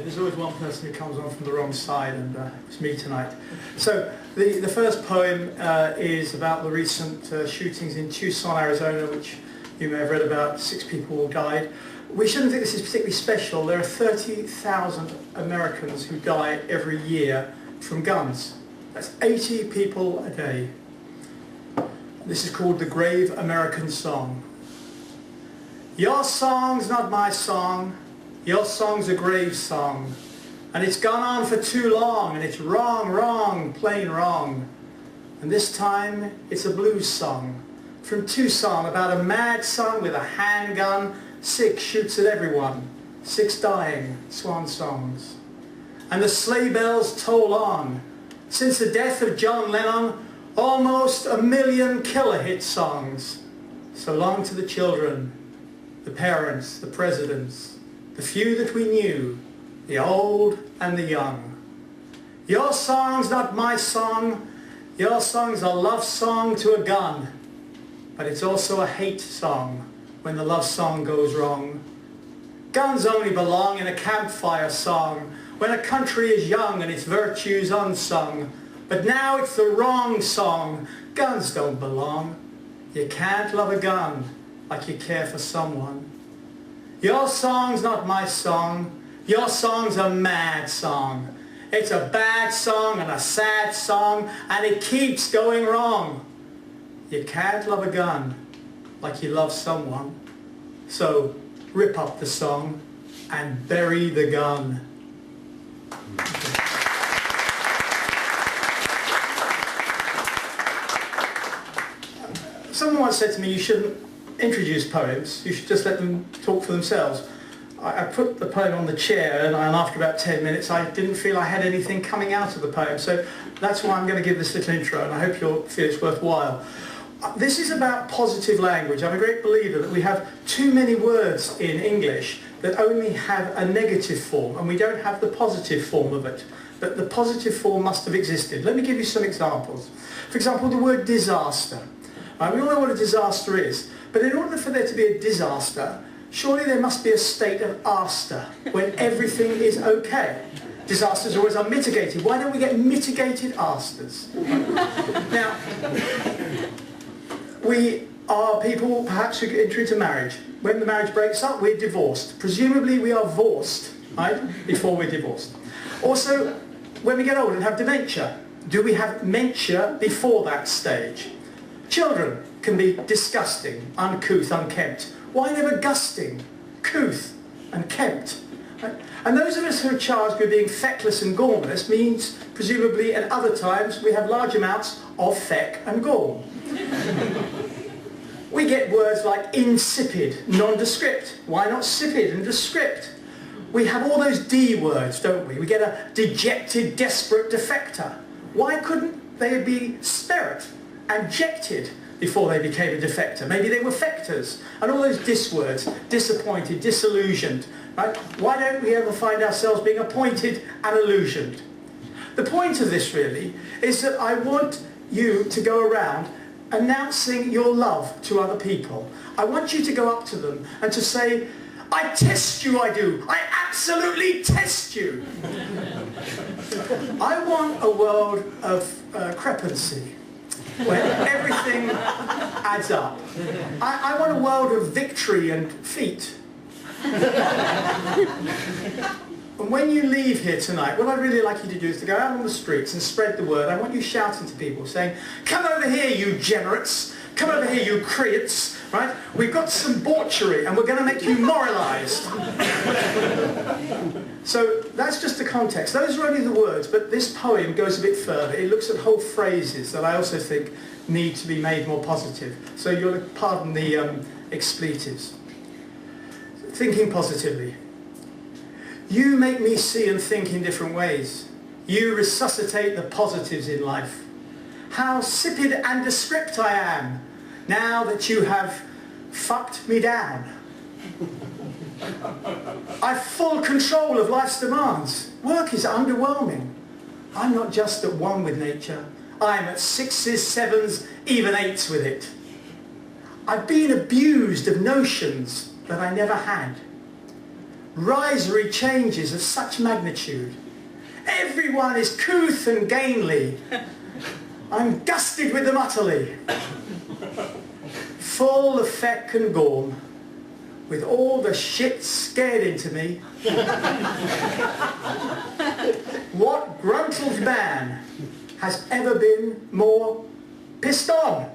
There's always one person who comes on from the wrong side, and it's me tonight. So the first poem is about the recent shootings in Tucson, Arizona, which you may have read about. 6 people died. We shouldn't think this is particularly special. There are 30,000 Americans who die every year from guns. That's 80 people a day. This is called The Grave American Song. Your song's not my song. Your song's a grave song. And it's gone on for too long, and it's wrong, wrong, plain wrong. And this time it's a blues song from Tucson about a mad son with a handgun. 6 shoots at everyone. 6 dying, swan songs. And the sleigh bells toll on. Since the death of John Lennon, almost 1 million killer hit songs. So long to the children, the parents, the presidents, the few that we knew, the old and the young. Your song's not my song. Your song's a love song to a gun. But it's also a hate song when the love song goes wrong. Guns only belong in a campfire song when a country is young and its virtues unsung. But now it's the wrong song. Guns don't belong. You can't love a gun like you care for someone. Your song's not my song. Your song's a mad song. It's a bad song and a sad song, and it keeps going wrong. You can't love a gun like you love someone. So rip up the song and bury the gun. Someone once said to me, you shouldn't introduce poems, you should just let them talk for themselves. I put the poem on the chair, and after about 10 minutes I didn't feel I had anything coming out of the poem, so that's why I'm going to give this little intro, and I hope you'll feel it's worthwhile. This is about positive language. I'm a great believer that we have too many words in English that only have a negative form, and we don't have the positive form of it. But the positive form must have existed. Let me give you some examples. For example, the word disaster. We all know what a disaster is, but in order for there to be a disaster, surely there must be a state of aster when everything is okay. Disasters always are mitigated. Why don't we get mitigated asters? Now, we are people perhaps who enter into marriage. When the marriage breaks up, we're divorced. Presumably we are divorced, right, before we're divorced. Also, when we get old and have dementia, do we have mentia before that stage? Children can be disgusting, uncouth, unkempt. Why never gusting, couth and kempt? Right? And those of us who are charged with being feckless and gormless means, presumably at other times, we have large amounts of feck and gorm. We get words like insipid, nondescript. Why not sipid and descript? We have all those D words, don't we? We get a dejected, desperate defector. Why couldn't they be spirit and jected before they became a defector? Maybe they were fectors. And all those dis words, disappointed, disillusioned. Right? Why don't we ever find ourselves being appointed and illusioned? The point of this really is that I want you to go around announcing your love to other people. I want you to go up to them and to say, I test you, I do. I absolutely test you. I want a world of crepancy, where everything adds up. I want a world of victory and feat. And when you leave here tonight, what I'd really like you to do is to go out on the streets and spread the word. I want you shouting to people saying, come over here, you generates. Come over here, you creates. Right? We've got some debauchery and we're going to make you moralised. So that's just the context. Those are only the words, but this poem goes a bit further. It looks at whole phrases that I also think need to be made more positive. So you'll pardon the expletives. Thinking positively. You make me see and think in different ways. You resuscitate the positives in life. How sipid and descript I am now that you have fucked me down. I've full control of life's demands. Work is underwhelming. I'm not just at one with nature. I'm at 6s, 7s, even 8s with it. I've been abused of notions that I never had. risery changes of such magnitude. Everyone is couth and gainly. I'm gusted with them utterly. Full of feck and gorm, with all the shit scared into me. What gruntled man has ever been more pissed on?